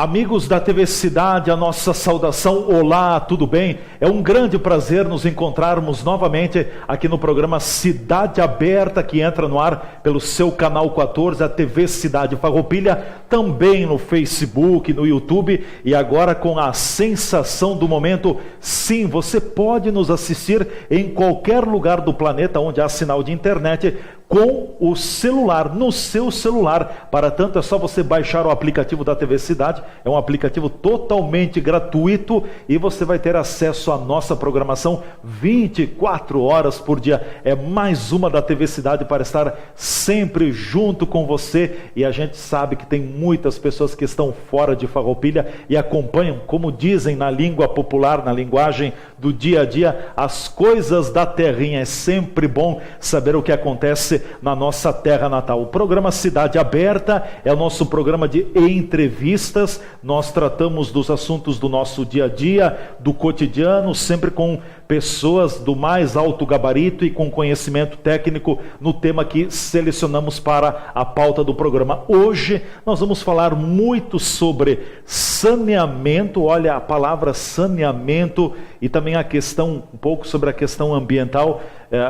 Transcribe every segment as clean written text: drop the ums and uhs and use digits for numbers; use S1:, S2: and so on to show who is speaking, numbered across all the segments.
S1: Amigos da TV Cidade, a nossa saudação, olá, tudo bem? É um grande prazer nos encontrarmos novamente aqui no programa Cidade Aberta, que entra no ar pelo seu canal 14, a TV Cidade Farroupilha, também no Facebook, no YouTube e agora com a sensação do momento. Sim, você pode nos assistir em qualquer lugar do planeta onde há sinal de internet, com o celular, no seu celular. Para tanto, é só você baixar o aplicativo da TV Cidade. É um aplicativo totalmente gratuito e você vai ter acesso à nossa programação 24 horas por dia. É mais uma da TV Cidade para estar sempre junto com você. E a gente sabe que tem muitas pessoas que estão fora de Farroupilha e acompanham, como dizem na língua popular, na linguagem do dia a dia, as coisas da terrinha. É sempre bom saber o que acontece na nossa terra natal. O programa Cidade Aberta é o nosso programa de entrevistas. Nós tratamos dos assuntos do nosso dia a dia, do cotidiano, sempre com pessoas do mais alto gabarito e com conhecimento técnico no tema que selecionamos para a pauta do programa. Hoje nós vamos falar muito sobre saneamento, olha a palavra saneamento, e também a questão, um pouco sobre a questão ambiental.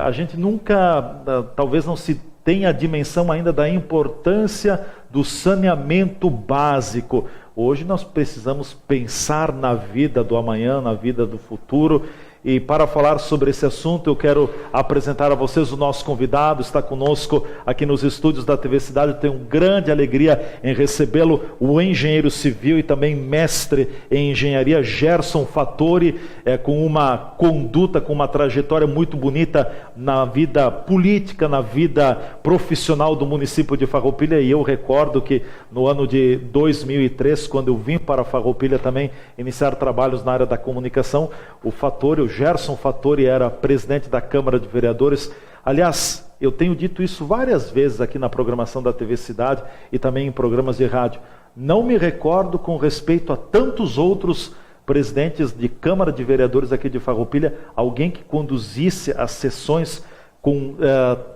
S1: A gente nunca, talvez não se tenha a dimensão ainda da importância do saneamento básico. Hoje nós precisamos pensar na vida do amanhã, na vida do futuro. E para falar sobre esse assunto, eu quero apresentar a vocês o nosso convidado. Está conosco aqui nos estúdios da TV Cidade. Eu tenho grande alegria em recebê-lo, o engenheiro civil e também mestre em engenharia, Gerson Fattori, com uma conduta, com uma trajetória muito bonita na vida política, na vida profissional do município de Farroupilha. E eu recordo que no ano de 2003, quando eu vim para Farroupilha também iniciar trabalhos na área da comunicação, o Fattori, o Gerson Fattori, era presidente da Câmara de Vereadores. Aliás, eu tenho dito isso várias vezes aqui na programação da TV Cidade e também em programas de rádio. Não me recordo com respeito a tantos outros presidentes de Câmara de Vereadores aqui de Farroupilha, alguém que conduzisse as sessões com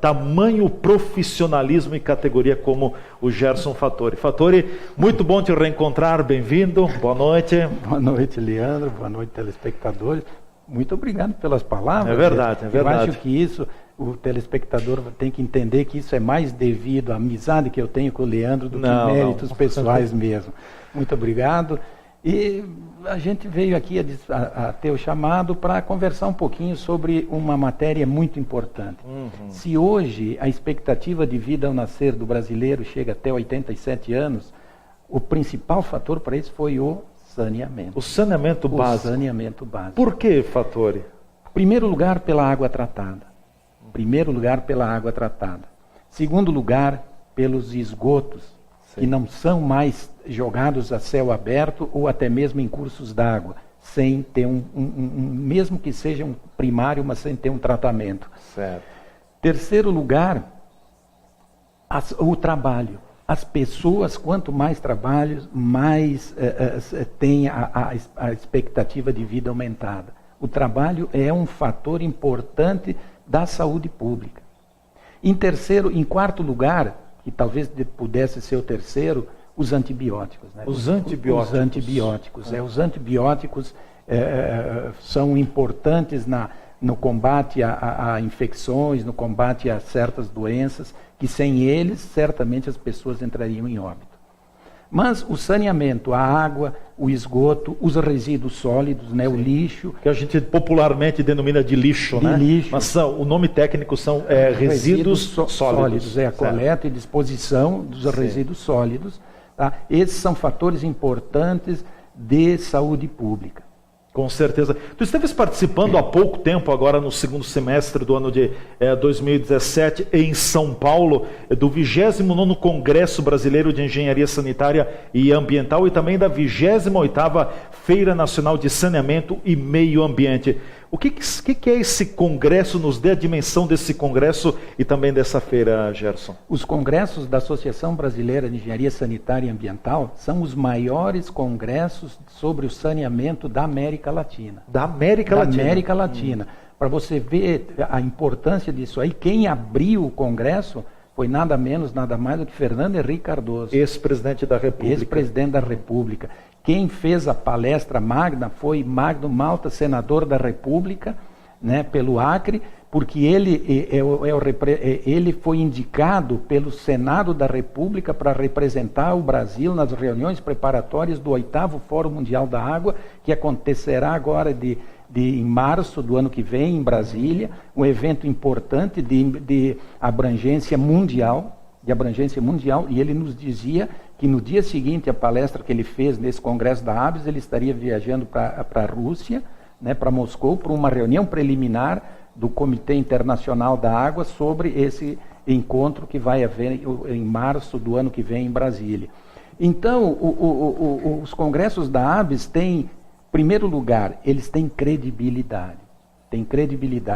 S1: tamanho profissionalismo e categoria como o Gerson Fattori. Fattori, muito bom te reencontrar, bem-vindo, boa noite.
S2: Boa noite, Leandro, boa noite, telespectadores. Muito obrigado pelas palavras.
S1: É verdade, é verdade.
S2: Eu acho que isso, o telespectador tem que entender que isso é mais devido à amizade que eu tenho com o Leandro do que méritos pessoais mesmo. Muito obrigado. E a gente veio aqui a ter o chamado para conversar um pouquinho sobre uma matéria muito importante. Se hoje a expectativa de vida ao nascer do brasileiro chega até 87 anos, o principal fator para isso foi o saneamento.
S1: O saneamento básico.
S2: O saneamento básico.
S1: Por que, Fattori?
S2: Primeiro lugar, pela água tratada. Primeiro lugar, pela água tratada. Segundo lugar, pelos esgotos, sim, que não são mais jogados a céu aberto ou até mesmo em cursos d'água, sem ter mesmo que seja um primário, mas sem ter um tratamento.
S1: Certo. Terceiro
S2: lugar, o trabalho. As pessoas, quanto mais trabalhos, mais tem a expectativa de vida aumentada. O trabalho é um fator importante da saúde pública. Em quarto lugar, que talvez pudesse ser o terceiro, os antibióticos. Né?
S1: Os antibióticos.
S2: Os antibióticos. Os antibióticos são importantes no combate a infecções, no combate a certas doenças, que sem eles, certamente as pessoas entrariam em óbito. Mas o saneamento, a água, o esgoto, os resíduos sólidos, né, o lixo...
S1: Que a gente popularmente denomina de lixo, né?
S2: Lixo.
S1: Mas o nome técnico são resíduos sólidos.
S2: É a coleta e disposição dos resíduos sólidos. Tá? Esses são fatores importantes de saúde pública.
S1: Com certeza. Tu esteves participando há pouco tempo, agora no segundo semestre do ano de 2017, em São Paulo, do 29º Congresso Brasileiro de Engenharia Sanitária e Ambiental e também da 28ª Feira Nacional de Saneamento e Meio Ambiente. O que é esse congresso? Nos dê a dimensão desse congresso e também dessa feira, Gerson.
S2: Os congressos da Associação Brasileira de Engenharia Sanitária e Ambiental são os maiores congressos sobre o saneamento da América Latina.
S1: Da América Latina?
S2: Da América Latina. Para você ver a importância disso aí, quem abriu o congresso foi nada menos, nada mais do que Fernando Henrique Cardoso.
S1: Ex-presidente da República.
S2: Ex-presidente da República. Quem fez a palestra magna foi Magno Malta, senador da República, né, pelo Acre, porque ele foi indicado pelo Senado da República para representar o Brasil nas reuniões preparatórias do 8º Fórum Mundial da Água, que acontecerá agora em março do ano que vem, em Brasília, um evento importante de abrangência mundial, e ele nos dizia que no dia seguinte à palestra que ele fez nesse congresso da ABS, ele estaria viajando para a Rússia, né, para Moscou, para uma reunião preliminar do Comitê Internacional da Água sobre esse encontro que vai haver em março do ano que vem em Brasília. Então, os congressos da ABS têm, em primeiro lugar, eles têm credibilidade.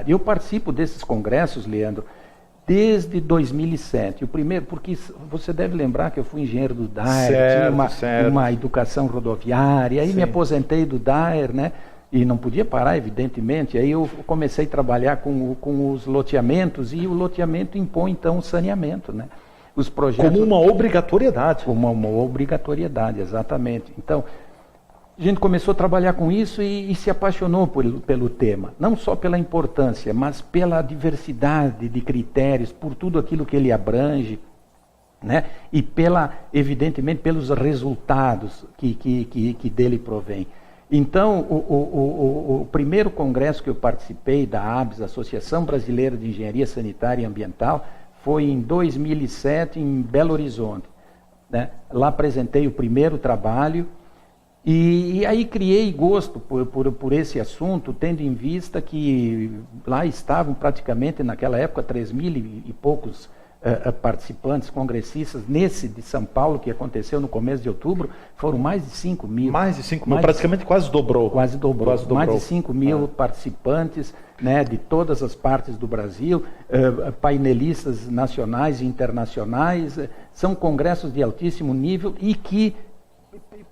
S2: Eu participo desses congressos, Leandro, desde 2007. O primeiro, porque você deve lembrar que eu fui engenheiro do DAER, tinha uma educação rodoviária, aí me aposentei do DAER, né? E não podia parar, evidentemente. Aí eu comecei a trabalhar com os loteamentos, e o loteamento impõe, então, o saneamento, né? Os projetos...
S1: Como uma obrigatoriedade.
S2: Como uma obrigatoriedade, exatamente. Então, a gente começou a trabalhar com isso e se apaixonou pelo tema. Não só pela importância, mas pela diversidade de critérios, por tudo aquilo que ele abrange, né? E, evidentemente, pelos resultados que dele provém. Então, o primeiro congresso que eu participei da ABS, Associação Brasileira de Engenharia Sanitária e Ambiental, foi em 2007 em Belo Horizonte, né? Lá apresentei o primeiro trabalho e aí criei gosto por esse assunto, tendo em vista que lá estavam praticamente naquela época 3.000 e poucos participantes, congressistas. Nesse de São Paulo, que aconteceu no começo de outubro, foram mais de 5 mil.
S1: Mais de 5 mil, praticamente quase dobrou.
S2: Quase dobrou. Mais de 5 mil participantes, né, de todas as partes do Brasil, painelistas nacionais e internacionais. São congressos de altíssimo nível e que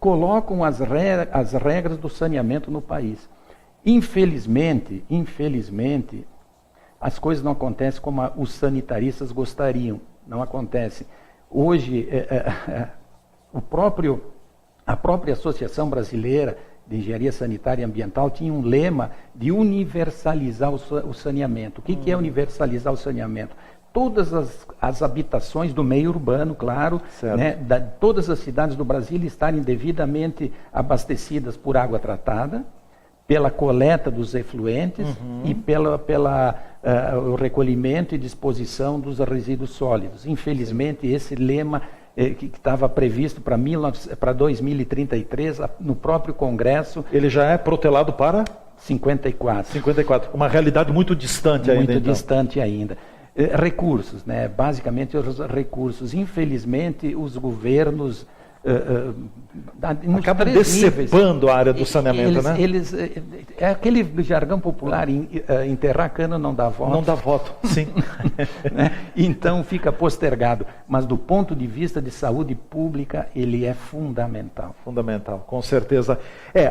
S2: colocam as regras do saneamento no país. Infelizmente, as coisas não acontecem como os sanitaristas gostariam. Não acontece. Hoje, a própria Associação Brasileira de Engenharia Sanitária e Ambiental tinha um lema de universalizar o saneamento. O que é universalizar o saneamento? Todas as habitações do meio urbano, claro, né, todas as cidades do Brasil estarem devidamente abastecidas por água tratada, pela coleta dos efluentes e o recolhimento e disposição dos resíduos sólidos. Infelizmente, esse lema que estava previsto para 2033, no próprio Congresso...
S1: Ele já é protelado para?
S2: 54.
S1: Uma realidade muito distante ainda.
S2: Muito distante ainda. Recursos, né? Basicamente os recursos. Infelizmente, os governos...
S1: acabam decepando a área do saneamento, né?
S2: É aquele jargão popular, enterrar cana não dá voto.
S1: Não dá voto, sim.
S2: Né? Então fica postergado. Mas do ponto de vista de saúde pública, ele é fundamental.
S1: Fundamental, com certeza.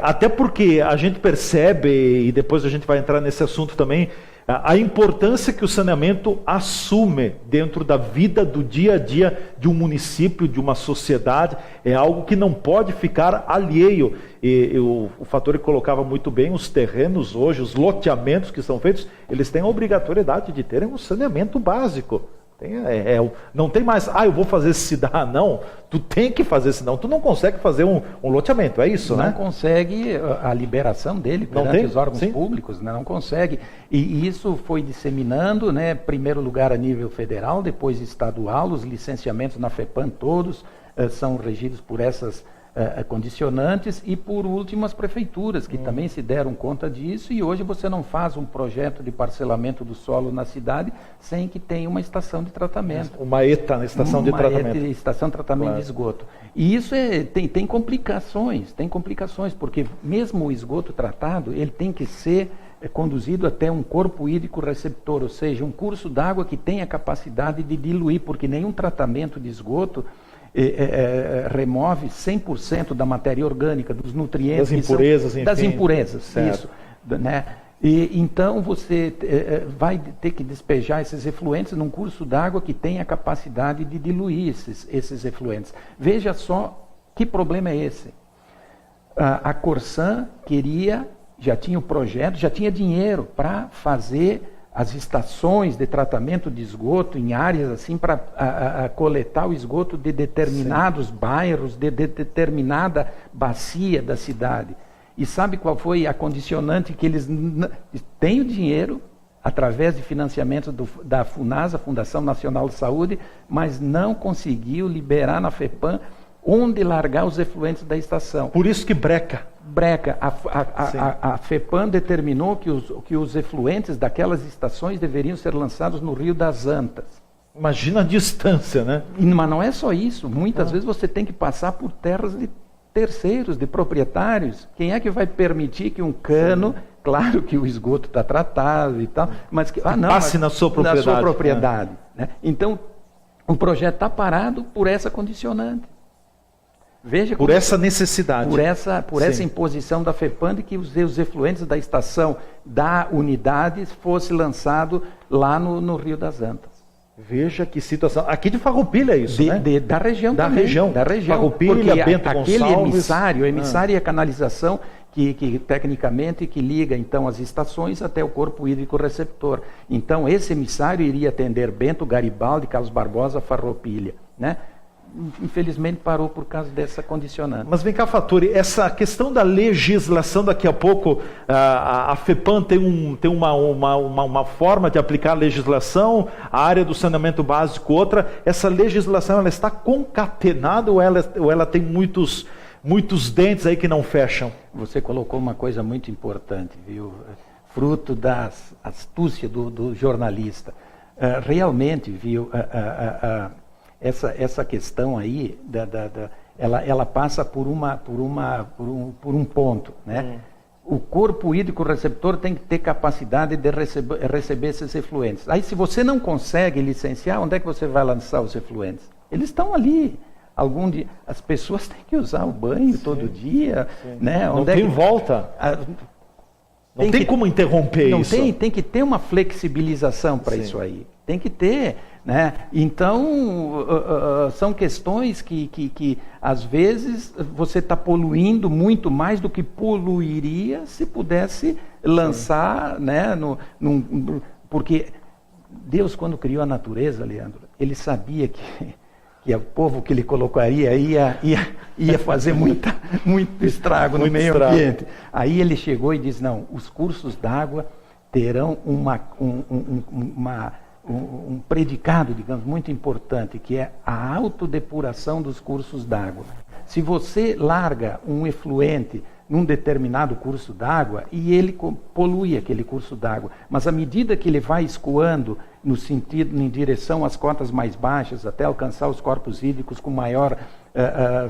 S1: Até porque a gente percebe, e depois a gente vai entrar nesse assunto também, a importância que o saneamento assume dentro da vida do dia a dia de um município, de uma sociedade, é algo que não pode ficar alheio. O Fattori colocava muito bem, os terrenos hoje, os loteamentos que são feitos, eles têm a obrigatoriedade de terem um saneamento básico. Não tem mais, eu vou fazer se dá, não. Tu tem que fazer, senão tu não consegue fazer um loteamento, é isso, né?
S2: Não consegue a liberação dele perante os órgãos públicos, né? Não consegue. E isso foi disseminando, né? Em primeiro lugar a nível federal, depois estadual, os licenciamentos na FEPAM todos são regidos por essas condicionantes, e por último as prefeituras, que também se deram conta disso, e hoje você não faz um projeto de parcelamento do solo na cidade sem que tenha uma estação de tratamento.
S1: Uma estação de tratamento.
S2: Estação de tratamento de esgoto. E isso tem complicações, porque mesmo o esgoto tratado, ele tem que ser conduzido até um corpo hídrico receptor, ou seja, um curso d'água que tenha capacidade de diluir, porque nenhum tratamento de esgoto remove 100% da matéria orgânica, dos nutrientes,
S1: das impurezas, enfim.
S2: Das impurezas, isso, né? E então você vai ter que despejar esses efluentes num curso d'água que tem a capacidade de diluir esses efluentes. Veja só que problema é esse. A Corsan já tinha o projeto, já tinha dinheiro para fazer as estações de tratamento de esgoto em áreas assim para coletar o esgoto de determinados bairros, de determinada bacia da cidade. E sabe qual foi a condicionante? Que eles têm o dinheiro através de financiamento da FUNASA, Fundação Nacional de Saúde, mas não conseguiu liberar na FEPAM onde largar os efluentes da estação.
S1: Por isso que breca.
S2: A FEPAM determinou que os efluentes daquelas estações deveriam ser lançados no Rio das Antas.
S1: Imagina a distância, né?
S2: Mas não é só isso. Muitas vezes você tem que passar por terras de terceiros, de proprietários. Quem é que vai permitir que um cano, claro que o esgoto está tratado e tal, mas que
S1: passe na sua propriedade.
S2: Na sua propriedade, né? Então, o projeto está parado por essa condicionante. Veja
S1: por essa necessidade.
S2: Por essa imposição da FEPAM de que os efluentes da estação da unidade fosse lançado lá no Rio das Antas.
S1: Veja que situação. Aqui de Farroupilha é isso, né?
S2: Da região
S1: da
S2: também.
S1: Região.
S2: Da região.
S1: Farroupilha, Bento
S2: aquele
S1: Gonçalves.
S2: o emissário é a canalização que tecnicamente que liga então as estações até o corpo hídrico receptor. Então esse emissário iria atender Bento, Garibaldi, Carlos Barbosa, Farroupilha, né? Infelizmente parou por causa dessa condicionante.
S1: Mas vem cá, Fattori, essa questão da legislação, daqui a pouco a FEPAM tem uma forma de aplicar a legislação, a área do saneamento básico outra. Essa legislação ela está concatenada ou ela tem muitos dentes aí que não fecham?
S2: Você colocou uma coisa muito importante, viu? Fruto da astúcia do jornalista. Realmente, viu? Essa questão aí, ela passa por um ponto, né? O corpo hídrico receptor tem que ter capacidade de receber esses efluentes. Aí, se você não consegue licenciar, onde é que você vai lançar os efluentes? Eles estão ali. As pessoas têm que usar o banho todo dia, né?
S1: Não tem volta. Não tem como interromper isso.
S2: Tem que ter uma flexibilização para isso aí. Tem que ter, né? Então, são questões que às vezes, você está poluindo muito mais do que poluiria se pudesse lançar, né? Porque Deus, quando criou a natureza, Leandro, Ele sabia que o povo que Ele colocaria ia fazer muito estrago no meio ambiente. Aí Ele chegou e disse, não, os cursos d'água terão um predicado, digamos, muito importante, que é a autodepuração dos cursos d'água. Se você larga um efluente num determinado curso d'água e ele polui aquele curso d'água, mas à medida que ele vai escoando em direção às cotas mais baixas, até alcançar os corpos hídricos com maior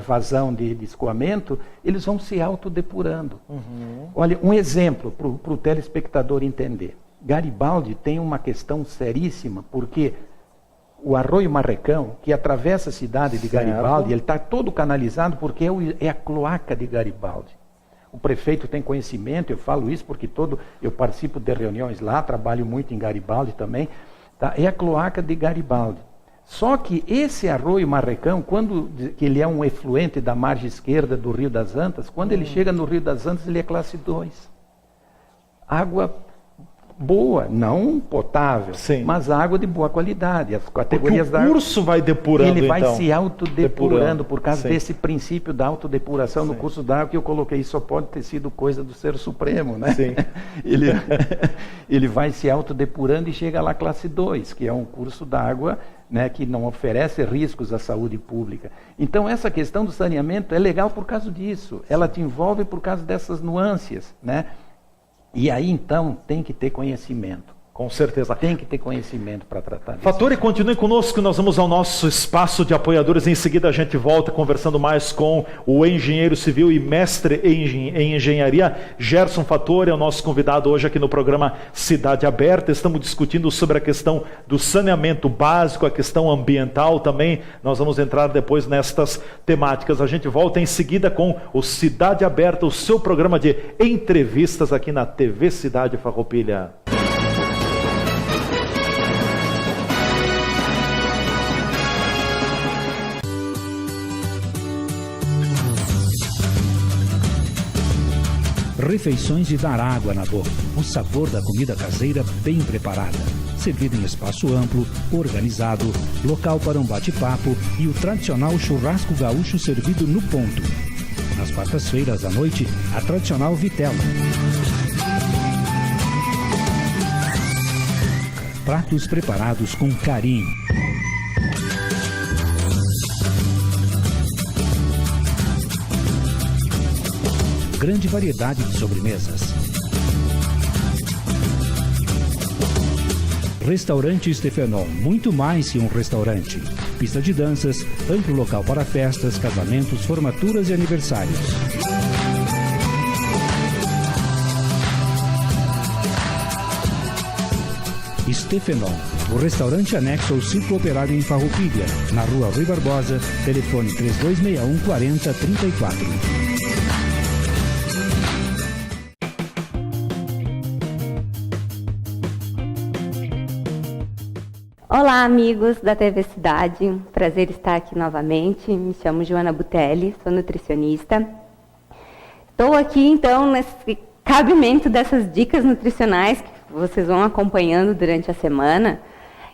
S2: vazão de escoamento, eles vão se autodepurando. Olha, um exemplo para o telespectador entender. Garibaldi tem uma questão seríssima, porque o Arroio Marrecão, que atravessa a cidade de Garibaldi, ele está todo canalizado porque é a cloaca de Garibaldi. O prefeito tem conhecimento, eu falo isso porque eu participo de reuniões lá, trabalho muito em Garibaldi também, tá? É a cloaca de Garibaldi. Só que esse Arroio Marrecão, que ele é um efluente da margem esquerda do Rio das Antas, quando ele chega no Rio das Antas, ele é classe 2. Água boa, não potável, mas água de boa qualidade. As categorias
S1: da água. O curso vai depurando,
S2: ele vai se autodepurando por causa desse princípio da autodepuração no curso d'água que eu coloquei. Só pode ter sido coisa do Ser Supremo, né? Ele vai se autodepurando e chega lá classe 2, que é um curso d'água, né, que não oferece riscos à saúde pública. Então essa questão do saneamento é legal por causa disso. Ela te envolve por causa dessas nuances, né? E aí, então, tem que ter conhecimento.
S1: Com certeza.
S2: Tem que ter conhecimento para tratar disso.
S1: Fattori, continue conosco, nós vamos ao nosso espaço de apoiadores. Em seguida a gente volta conversando mais com o engenheiro civil e mestre em engenharia, Gerson Fattori, é o nosso convidado hoje aqui no programa Cidade Aberta. Estamos discutindo sobre a questão do saneamento básico, a questão ambiental também. Nós vamos entrar depois nestas temáticas. A gente volta em seguida com o Cidade Aberta, o seu programa de entrevistas aqui na TV Cidade Farroupilha.
S3: Refeições de dar água na boca. O sabor da comida caseira bem preparada. Servido em espaço amplo, organizado, local para um bate-papo e o tradicional churrasco gaúcho servido no ponto. Nas quartas-feiras à noite, a tradicional vitela. Pratos preparados com carinho. Grande variedade de sobremesas. Restaurante Stefenon, muito mais que um restaurante. Pista de danças, amplo local para festas, casamentos, formaturas e aniversários. Stefenon, o restaurante anexo ao Circo Operário em Farroupilha, na rua Rui Barbosa, telefone 3261 4034.
S4: Olá, amigos da TV Cidade, prazer estar aqui novamente. Me chamo Joana Butelli, sou nutricionista. Estou aqui, então, nesse cabimento dessas dicas nutricionais que vocês vão acompanhando durante a semana.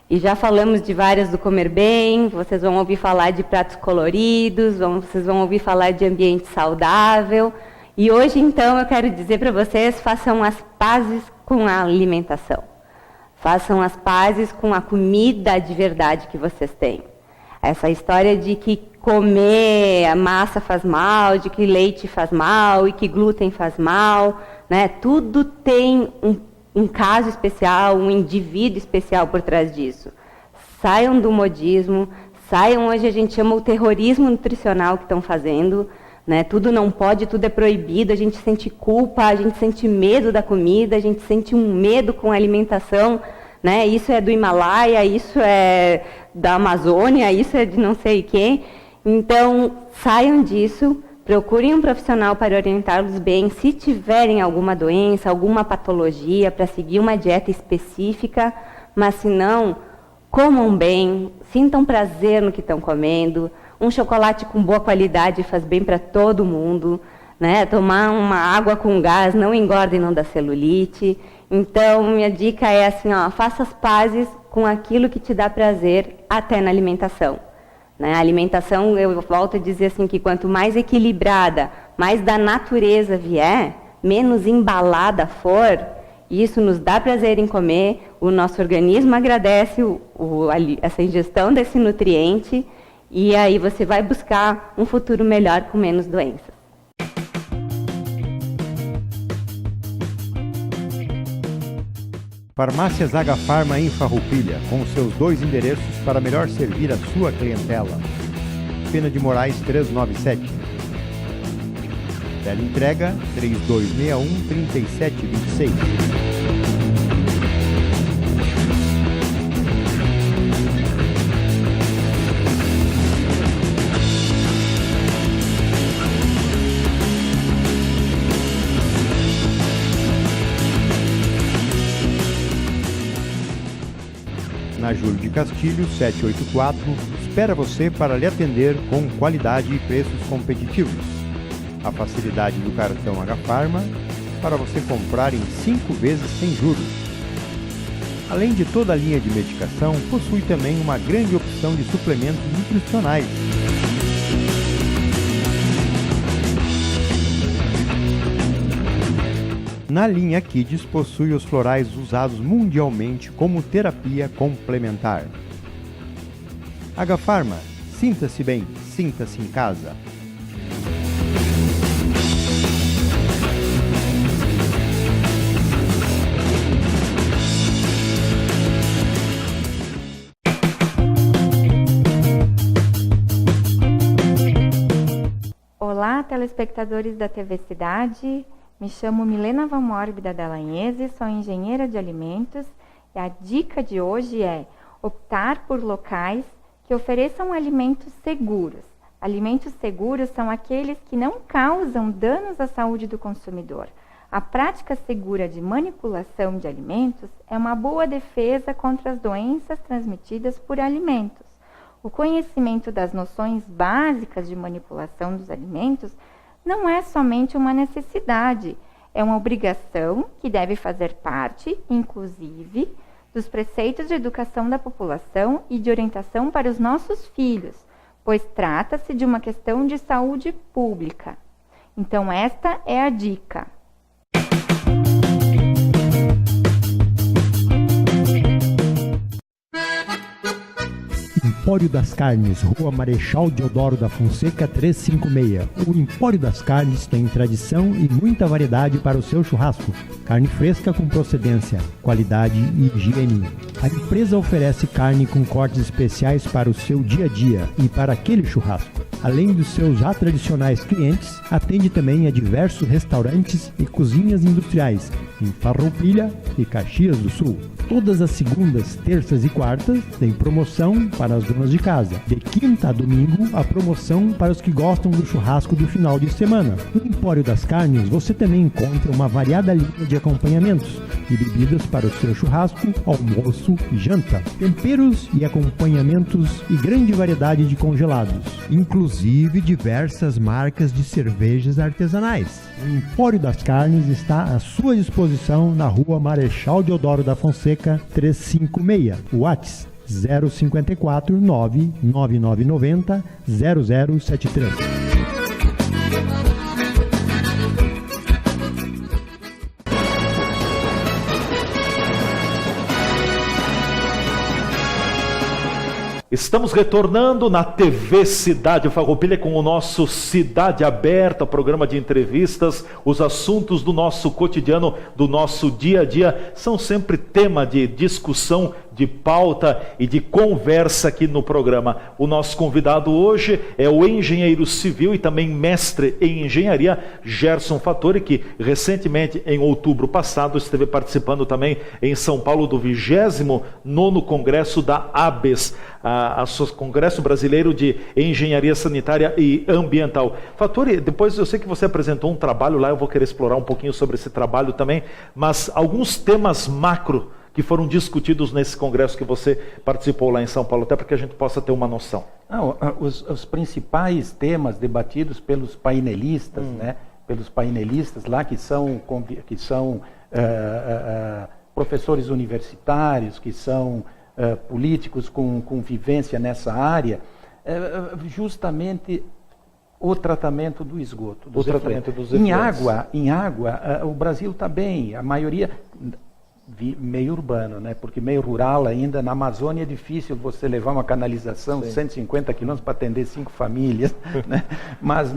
S4: E já falamos de várias do comer bem, vocês vão ouvir falar de pratos coloridos, vocês vão ouvir falar de ambiente saudável. E hoje, então, eu quero dizer para vocês, façam as pazes com a alimentação. Façam as pazes com a comida de verdade que vocês têm. Essa história de que comer a massa faz mal, de que leite faz mal e que glúten faz mal, né? Tudo tem um caso especial, um indivíduo especial por trás disso. Saiam do modismo, saiam, hoje a gente chama o terrorismo nutricional que estão fazendo, né? Tudo não pode, tudo é proibido, a gente sente culpa, a gente sente medo da comida, a gente sente um medo com a alimentação, né? Isso é do Himalaia, isso é da Amazônia, isso é de não sei quem. Então, saiam disso, procurem um profissional para orientá-los bem, se tiverem alguma doença, alguma patologia, para seguir uma dieta específica, mas se não, comam bem, sintam prazer no que estão comendo. Um chocolate com boa qualidade faz bem para todo mundo, né? Tomar uma água com gás não engorda e não dá celulite. Então, minha dica é assim, ó, faça as pazes com aquilo que te dá prazer até na alimentação. Né? A alimentação, eu volto a dizer assim, que quanto mais equilibrada, mais da natureza vier, menos embalada for, isso nos dá prazer em comer, o nosso organismo agradece essa ingestão desse nutriente, e aí você vai buscar um futuro melhor com menos doenças.
S5: Farmácias Agafarma em Farroupilha, com seus 2 endereços para melhor servir a sua clientela. Pena de Moraes 397. Teleentrega 3261-3726. Na Júlio de Castilho, 784, espera você para lhe atender com qualidade e preços competitivos. A facilidade do cartão Agafarma para você comprar em 5 vezes sem juros. Além de toda a linha de medicação, possui também uma grande opção de suplementos nutricionais. Na linha Kids possui os florais usados mundialmente como terapia complementar. Agafarma, sinta-se bem, sinta-se em casa.
S6: telespectadores da TV Cidade. Me chamo Milena Van Mórbida Dallagnese, sou engenheira de alimentos e a dica de hoje é optar por locais que ofereçam alimentos seguros. Alimentos seguros são aqueles que não causam danos à saúde do consumidor. A prática segura de manipulação de alimentos é uma boa defesa contra as doenças transmitidas por alimentos. O conhecimento das noções básicas de manipulação dos alimentos não é somente uma necessidade, é uma obrigação que deve fazer parte, inclusive, dos preceitos de educação da população e de orientação para os nossos filhos, pois trata-se de uma questão de saúde pública. Então, esta é a dica.
S5: Empório das Carnes, Rua Marechal Deodoro da Fonseca 356. O Empório das Carnes tem tradição e muita variedade para o seu churrasco. Carne fresca com procedência, qualidade e higiene. A empresa oferece carne com cortes especiais para o seu dia a dia e para aquele churrasco. Além dos seus já tradicionais clientes, atende também a diversos restaurantes e cozinhas industriais em Farroupilha e Caxias do Sul. Todas as segundas, terças e quartas tem promoção para as donas de casa. De quinta a domingo, a promoção para os que gostam do churrasco do final de semana. No Empório das Carnes, você também encontra uma variada linha de acompanhamentos e bebidas para o seu churrasco, almoço e janta. Temperos e acompanhamentos e grande variedade de congelados, inclusive diversas marcas de cervejas artesanais. O Empório das Carnes está à sua disposição na Rua Marechal Deodoro da Fonseca 356. WhatsApp 054 99990 0073.
S1: Estamos retornando na TV Cidade Farroupilha com o nosso Cidade Aberta, programa de entrevistas. Os assuntos do nosso cotidiano, do nosso dia a dia, são sempre tema de discussão, de pauta e de conversa aqui no programa. O nosso convidado hoje é o engenheiro civil e também mestre em engenharia, Gerson Fattori, que recentemente, em outubro passado, esteve participando também em São Paulo do 29º Congresso da ABES, Congresso Brasileiro de Engenharia Sanitária e Ambiental. Fattori, depois eu sei que você apresentou um trabalho lá, eu vou querer explorar um pouquinho sobre esse trabalho também, mas alguns temas macro que foram discutidos nesse congresso que você participou lá em São Paulo, até para que a gente possa ter uma noção.
S2: Os principais temas debatidos pelos painelistas, né, pelos painelistas lá que são professores universitários, que são políticos com vivência nessa área, justamente o tratamento do esgoto. Em água, o Brasil está bem, a maioria meio urbano, né? Porque meio rural ainda, na Amazônia é difícil você levar uma canalização 150 quilômetros para atender 5 famílias, né? Mas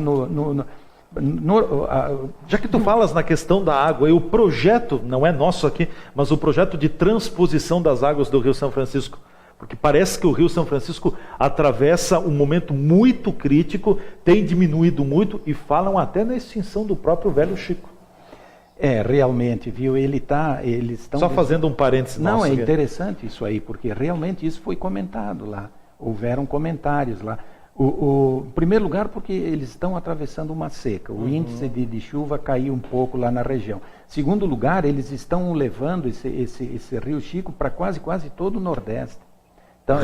S1: já que tu falas na questão da água, e o projeto, não é nosso aqui, mas o projeto de transposição das águas do Rio São Francisco, porque parece que o Rio São Francisco atravessa um momento muito crítico, tem diminuído muito e falam até na extinção do próprio Velho Chico.
S2: Realmente, viu? Eles estão...
S1: Só fazendo um parênteses.
S2: Não, é interessante isso aí, porque realmente isso foi comentado lá. Houveram comentários lá. Em primeiro lugar, porque eles estão atravessando uma seca. O índice de chuva caiu um pouco lá na região. Segundo lugar, eles estão levando esse Rio Chico para quase todo o Nordeste. Então,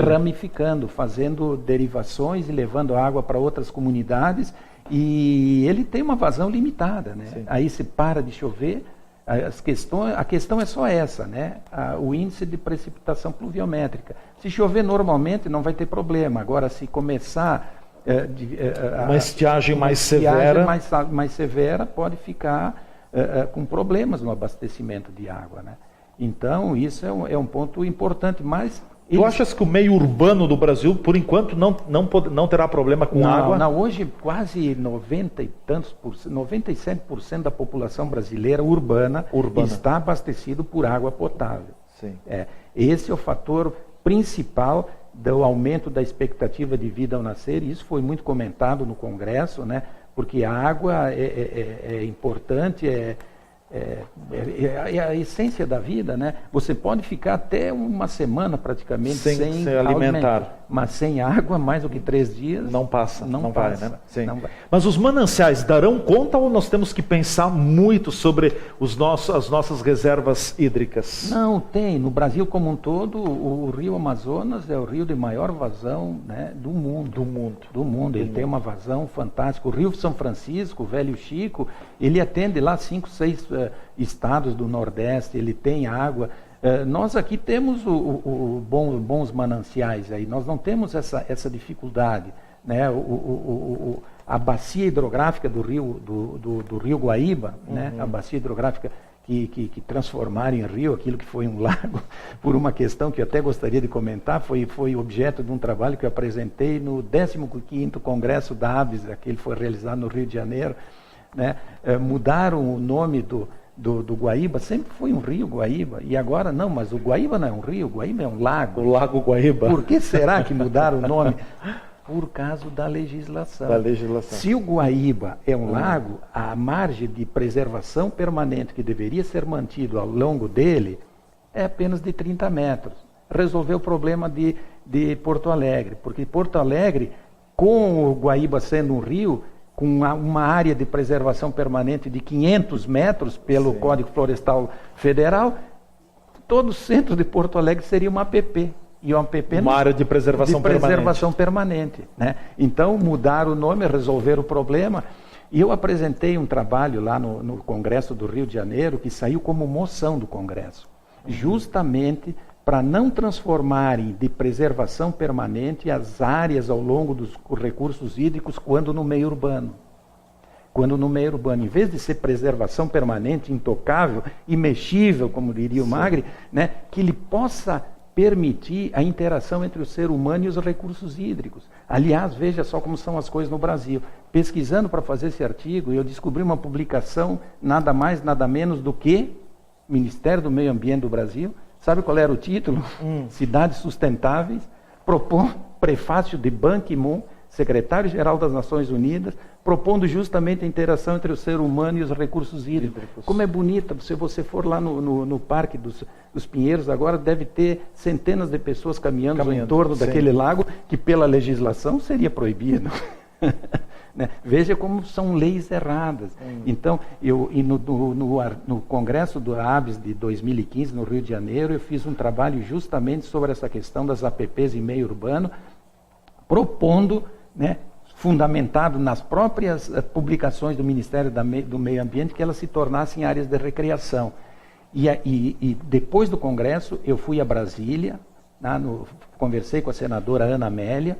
S2: ramificando, fazendo derivações e levando água para outras comunidades. E ele tem uma vazão limitada, né? Aí se para de chover, a questão é só essa, né? O índice de precipitação pluviométrica. Se chover normalmente não vai ter problema. Agora, se começar
S1: uma estiagem mais
S2: severa, pode ficar com problemas no abastecimento de água, né? Então, isso é um ponto importante, mas...
S1: Tu achas que o meio urbano do Brasil, por enquanto, não terá problema com água?
S2: Não, hoje quase 97% da população brasileira urbana está abastecido por água potável.
S1: Sim.
S2: Esse é o fator principal do aumento da expectativa de vida ao nascer, e isso foi muito comentado no Congresso, né? Porque a água é importante, é a essência da vida, né? Você pode ficar até uma semana praticamente sem alimentar, mas sem água, mais do que 3 dias...
S1: Não passa, não vai, né? Sim.
S2: Não vai.
S1: Mas os mananciais darão conta ou nós temos que pensar muito sobre as nossas reservas hídricas?
S2: Não, tem. No Brasil como um todo, o rio Amazonas é o rio de maior vazão, né, do mundo. Ele tem uma vazão fantástica. O rio São Francisco, o Velho Chico, ele atende lá 5, 6 estados do Nordeste, ele tem água. Nós aqui temos bons mananciais aí, nós não temos essa dificuldade, né? A bacia hidrográfica do rio Guaíba, né? A bacia hidrográfica que transformaram em rio aquilo que foi um lago, por uma questão que eu até gostaria de comentar, foi objeto de um trabalho que eu apresentei no 15º Congresso da ABS, aquele foi realizado no Rio de Janeiro, né? Mudaram o nome do Guaíba, sempre foi um rio Guaíba, e agora não, mas o Guaíba não é um rio, o Guaíba é um lago.
S1: O Lago Guaíba.
S2: Por que será que mudaram o nome? Por causa da legislação. Se o Guaíba é um lago, a margem de preservação permanente que deveria ser mantido ao longo dele é apenas de 30 metros. Resolveu o problema de Porto Alegre, porque Porto Alegre, com o Guaíba sendo um rio, com uma área de preservação permanente de 500 metros pelo Código Florestal Federal, todo o centro de Porto Alegre seria uma APP. E uma
S1: área de preservação
S2: permanente. Né? Então, mudaram o nome, resolveram o problema. E eu apresentei um trabalho lá no Congresso do Rio de Janeiro, que saiu como moção do Congresso, justamente para não transformarem de preservação permanente as áreas ao longo dos recursos hídricos quando no meio urbano. Em vez de ser preservação permanente, intocável, imexível, como diria o Magri, né, que ele possa permitir a interação entre o ser humano e os recursos hídricos. Aliás, veja só como são as coisas no Brasil. Pesquisando para fazer esse artigo, eu descobri uma publicação, nada mais, nada menos do que Ministério do Meio Ambiente do Brasil. Sabe qual era o título? Cidades Sustentáveis, propõe prefácio de Ban Ki-moon, secretário-geral das Nações Unidas, propondo justamente a interação entre o ser humano e os recursos hídricos. Como é bonita, se você for lá no Parque dos Pinheiros, agora deve ter centenas de pessoas caminhando em torno daquele lago, que pela legislação seria proibido. Né? Veja como são leis erradas. Então, no Congresso do ABS de 2015, no Rio de Janeiro, eu fiz um trabalho justamente sobre essa questão das APPs em meio urbano, propondo, né, fundamentado nas próprias publicações do Ministério do Meio Ambiente, que elas se tornassem áreas de recreação. E depois do Congresso, eu fui a Brasília, conversei com a senadora Ana Amélia,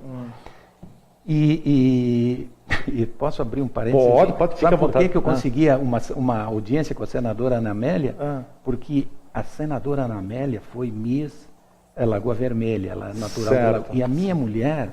S2: e posso abrir um parênteses?
S1: Pode,
S2: sabe por que eu consegui uma audiência com a senadora Ana Amélia? Porque a senadora Ana Amélia foi Miss Lagoa Vermelha, ela é natural da Lagoa. E a minha mulher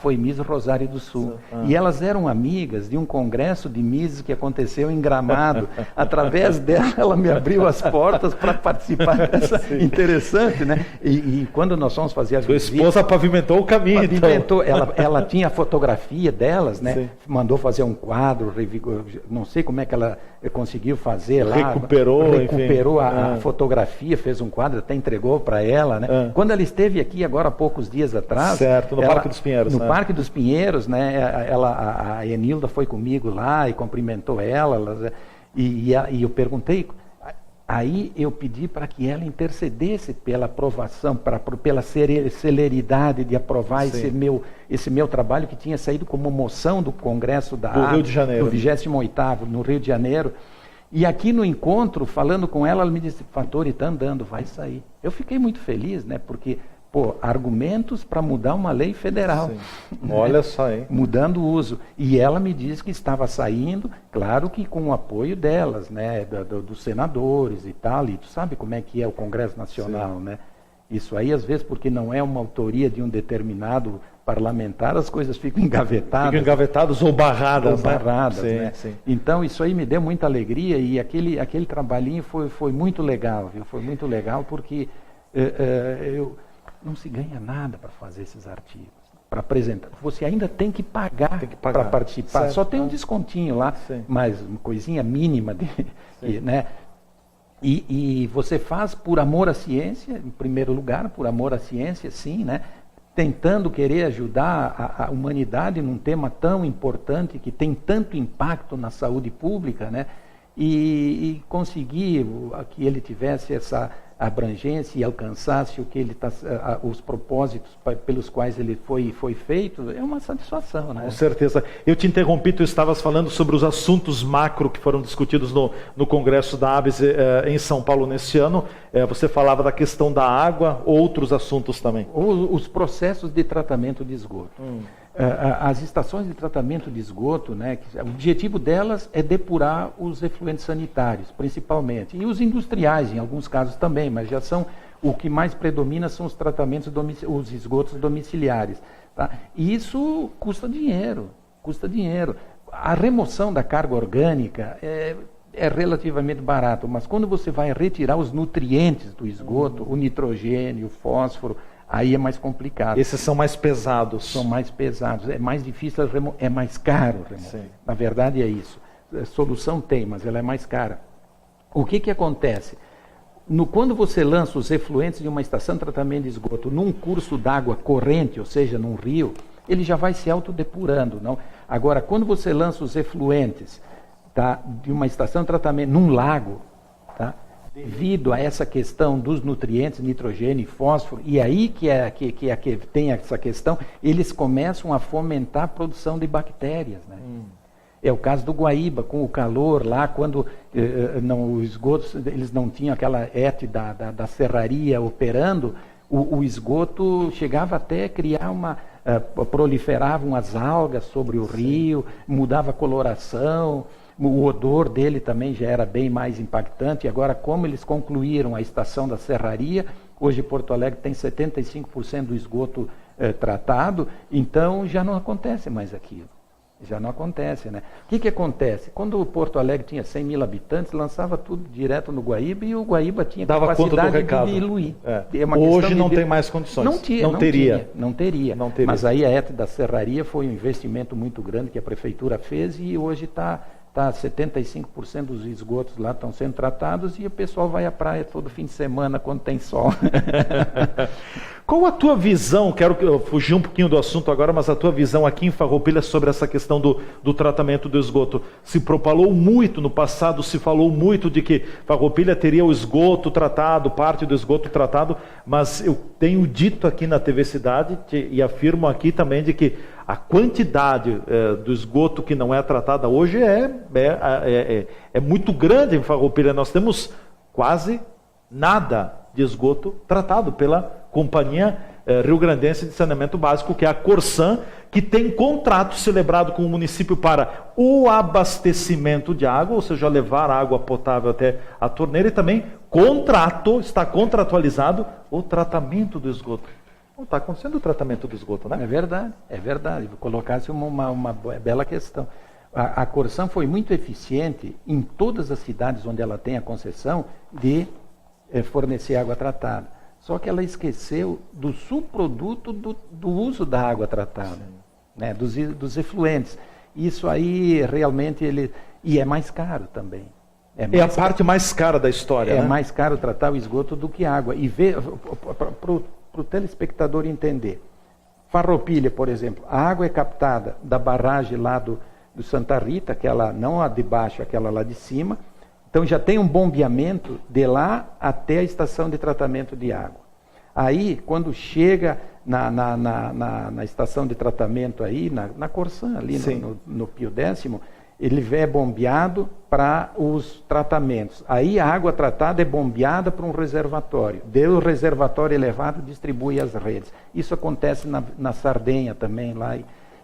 S2: foi Miss Rosário do Sul. E elas eram amigas de um congresso de Misses que aconteceu em Gramado. Através dela, ela me abriu as portas para participar dessa. Interessante, né? E quando nós fomos fazer as visitas...
S1: Sua esposa pavimentou o caminho,
S2: então. Ela tinha a fotografia delas, né?
S1: Sim.
S2: Mandou fazer um quadro, não sei como é que ela conseguiu fazer lá.
S1: Recuperou
S2: a fotografia, fez um quadro, até entregou para ela, né? Quando ela esteve aqui agora há poucos dias atrás...
S1: No Parque dos Pinheiros,
S2: no Parque dos Pinheiros, né? A Enilda foi comigo lá e cumprimentou ela, e eu perguntei, aí eu pedi para que ela intercedesse pela aprovação, pela celeridade de aprovar esse meu trabalho, que tinha saído como moção do Congresso do
S1: Rio de Janeiro,
S2: do 28º, no Rio de Janeiro. E aqui no encontro, falando com ela me disse, Fattori, está andando, vai sair. Eu fiquei muito feliz, né? Porque argumentos para mudar uma lei federal.
S1: Né? Olha só, hein?
S2: Mudando o uso. E ela me disse que estava saindo, claro que com o apoio delas, né? Dos senadores e tal. E tu sabe como é que é o Congresso Nacional, né? Isso aí, às vezes, porque não é uma autoria de um determinado parlamentar, as coisas ficam engavetadas.
S1: Ficam engavetadas ou barradas.
S2: Né? Sim. Então, isso aí me deu muita alegria e aquele trabalhinho foi muito legal, viu? Foi muito legal porque não se ganha nada para fazer esses artigos, para apresentar. Você ainda tem que pagar para participar.
S1: Certo.
S2: Só tem um descontinho lá,
S1: Sim.
S2: mas uma coisinha mínima, né? E você faz por amor à ciência, em primeiro lugar, por amor à ciência, sim, né? Tentando querer ajudar a humanidade num tema tão importante, que tem tanto impacto na saúde pública, né? E conseguir que ele tivesse essa abrangência e alcançasse o que ele os propósitos pelos quais ele foi feito, é uma satisfação, né?
S1: Com certeza. Eu te interrompi, tu estavas falando sobre os assuntos macro que foram discutidos no Congresso da ABES em São Paulo nesse ano. Você falava da questão da água, outros assuntos também.
S2: Os processos de tratamento de esgoto. As estações de tratamento de esgoto, né, o objetivo delas é depurar os efluentes sanitários, principalmente, e os industriais, em alguns casos também, mas já são, o que mais predomina são os tratamentos, os esgotos domiciliares. Tá? E isso custa dinheiro. A remoção da carga orgânica é relativamente barato, mas quando você vai retirar os nutrientes do esgoto, o nitrogênio, o fósforo, aí é mais complicado.
S1: Esses são mais pesados.
S2: São mais pesados, é mais difícil, é mais caro remover.
S1: Sim.
S2: Na verdade é isso. Solução tem, mas ela é mais cara. O que acontece? Quando você lança os efluentes de uma estação de tratamento de esgoto num curso d'água corrente, ou seja, num rio, ele já vai se autodepurando, não? Agora, quando você lança os efluentes, tá, de uma estação de tratamento num lago, tá? Devido a essa questão dos nutrientes, nitrogênio e fósforo, e aí que tem essa questão, eles começam a fomentar a produção de bactérias, né? É o caso do Guaíba, com o calor lá, quando os esgotos, eles não tinham aquela ET da serraria operando, o esgoto chegava até a criar proliferavam as algas sobre o rio, mudava a coloração, o odor dele também já era bem mais impactante. Agora, como eles concluíram a estação da serraria, hoje Porto Alegre tem 75% do esgoto tratado, então já não acontece mais aquilo. Já não acontece, né? O que acontece? Quando o Porto Alegre tinha 100 mil habitantes, lançava tudo direto no Guaíba, e o Guaíba tinha capacidade de diluir.
S1: Hoje não tem mais condições. Não teria.
S2: Mas aí a ET da serraria foi um investimento muito grande que a prefeitura fez, e hoje está 75% dos esgotos lá estão sendo tratados, e o pessoal vai à praia todo fim de semana quando tem sol.
S1: Qual a tua visão, quero fugir um pouquinho do assunto agora, mas a tua visão aqui em Farroupilha sobre essa questão do tratamento do esgoto? Se propalou muito no passado, se falou muito de que Farroupilha teria o esgoto tratado, parte do esgoto tratado, mas eu tenho dito aqui na TV Cidade e afirmo aqui também de que a quantidade do esgoto que não é tratada hoje é muito grande em Farroupilha. Nós temos quase nada de esgoto tratado pela Companhia Rio-Grandense de Saneamento Básico, que é a Corsan, que tem contrato celebrado com o município para o abastecimento de água, ou seja, levar água potável até a torneira, e também está contratualizado o tratamento do esgoto. Está acontecendo o tratamento do esgoto, né?
S2: É verdade. Vou colocar uma bela questão. A Corsan foi muito eficiente em todas as cidades onde ela tem a concessão de fornecer água tratada. Só que ela esqueceu do subproduto do uso da água tratada, né? dos efluentes. Isso aí realmente e é mais caro também.
S1: É a parte mais cara da história.
S2: É
S1: né?
S2: mais caro tratar o esgoto do que água. E para o telespectador entender, Farroupilha, por exemplo, a água é captada da barragem lá do Santa Rita, aquela, não a de baixo, aquela lá de cima. Então já tem um bombeamento de lá até a estação de tratamento de água. Aí, quando chega na estação de tratamento aí, na Corsan, ali no Pio X, ele é bombeado para os tratamentos. Aí a água tratada é bombeada para um reservatório. Do reservatório elevado distribui as redes. Isso acontece na Sardenha também, lá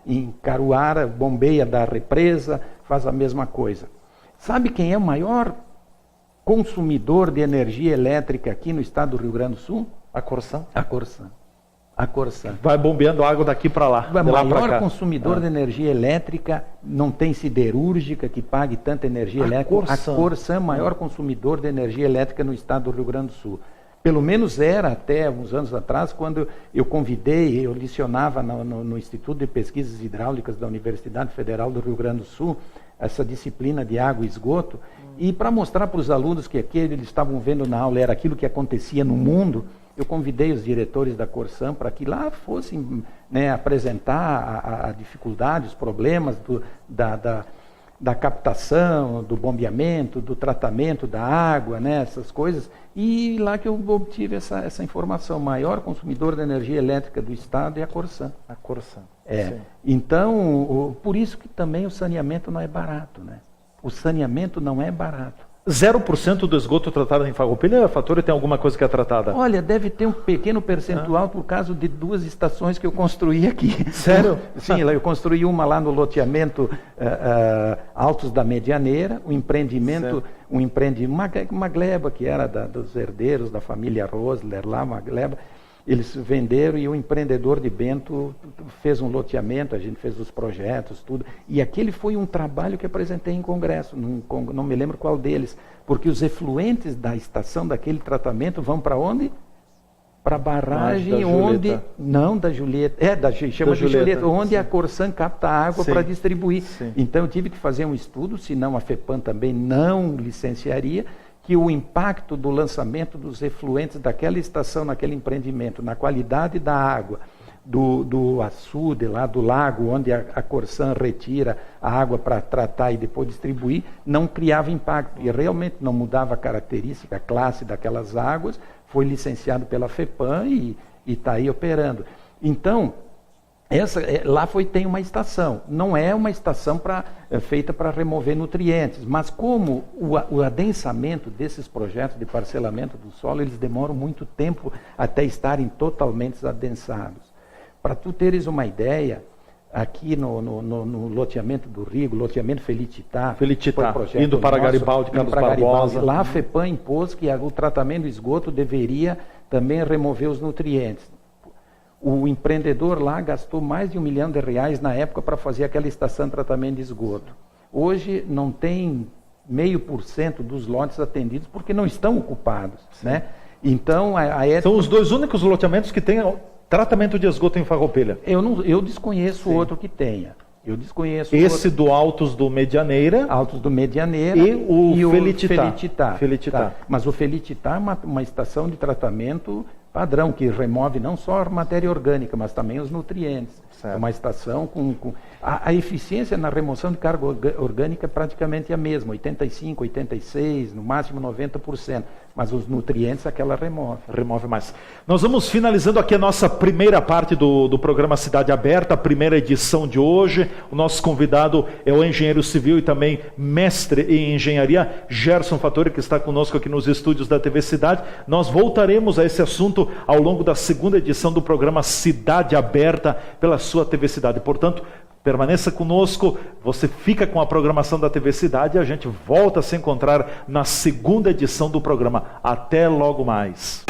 S2: em Caruara, bombeia da represa, faz a mesma coisa. Sabe quem é o maior consumidor de energia elétrica aqui no estado do Rio Grande do Sul?
S1: A Corsan.
S2: A Corsan.
S1: Vai bombeando água daqui para lá.
S2: O maior consumidor de energia elétrica, não tem siderúrgica que pague tanta energia elétrica. A Corsan é o maior consumidor de energia elétrica no estado do Rio Grande do Sul. Pelo menos era até uns anos atrás, quando eu lecionava no Instituto de Pesquisas Hidráulicas da Universidade Federal do Rio Grande do Sul, essa disciplina de água e esgoto, e para mostrar para os alunos que aquilo eles estavam vendo na aula era aquilo que acontecia no mundo, eu convidei os diretores da Corsan para que lá fossem, né, apresentar a dificuldade, os problemas da captação, do bombeamento, do tratamento da água, né, essas coisas. E lá que eu obtive essa informação. O maior consumidor de energia elétrica do estado é a Corsan.
S1: A Corsan.
S2: Sim. Então, por isso que também o saneamento não é barato, né? O saneamento não é barato.
S1: 0% do esgoto tratado em Farroupilha, Fattori, tem alguma coisa que é tratada?
S2: Olha, deve ter um pequeno percentual por causa de 2 estações que eu construí aqui.
S1: Sério?
S2: Sim, eu construí uma lá no loteamento Altos da Medianeira, uma gleba que era dos herdeiros da família Rosler, lá uma gleba. Eles venderam e o empreendedor de Bento fez um loteamento, a gente fez os projetos, tudo. E aquele foi um trabalho que apresentei em congresso, não me lembro qual deles, porque os efluentes da estação daquele tratamento vão para onde? Para a barragem onde... Não, da Julieta. Chama de Julieta, onde sim. A Corsan capta a água para distribuir. Sim. Então eu tive que fazer um estudo, senão a FEPAM também não licenciaria, que o impacto do lançamento dos efluentes daquela estação, naquele empreendimento, na qualidade da água, do açude, lá do lago, onde a Corsan retira a água para tratar e depois distribuir, não criava impacto. E realmente não mudava a característica, a classe daquelas águas, foi licenciado pela FEPAM e está aí operando. Então, lá tem uma estação, não é uma estação feita para remover nutrientes, mas como o adensamento desses projetos de parcelamento do solo, eles demoram muito tempo até estarem totalmente adensados. Para tu teres uma ideia, aqui no loteamento do Rigo, loteamento Felititá,
S1: indo para Garibaldi, Carlos Barbosa.
S2: Lá a FEPAM impôs que o tratamento do esgoto deveria também remover os nutrientes. O empreendedor lá gastou mais de R$1 milhão na época para fazer aquela estação de tratamento de esgoto. Hoje não tem 0,5% dos lotes atendidos porque não estão ocupados, né? Então,
S1: são os 2 únicos loteamentos que têm tratamento de esgoto em Farroupilha.
S2: Eu desconheço outro que tenha. Eu desconheço
S1: esse outro. Do Altos do Medianeira.
S2: Altos do Medianeira
S1: e o Felititá.
S2: Tá. Mas o Felititá é uma estação de tratamento padrão, que remove não só a matéria orgânica, mas também os nutrientes. Certo. É uma estação com... A eficiência na remoção de carga orgânica é praticamente a mesma, 85%, 86%, no máximo 90%. Mas os nutrientes aquela remove.
S1: Remove mais. Nós vamos finalizando aqui a nossa primeira parte do programa Cidade Aberta, a primeira edição de hoje. O nosso convidado é o engenheiro civil e também mestre em engenharia, Gerson Fattori, que está conosco aqui nos estúdios da TV Cidade. Nós voltaremos a esse assunto ao longo da segunda edição do programa Cidade Aberta pela sua TV Cidade. Portanto, permaneça conosco, você fica com a programação da TV Cidade e a gente volta a se encontrar na segunda edição do programa. Até logo mais.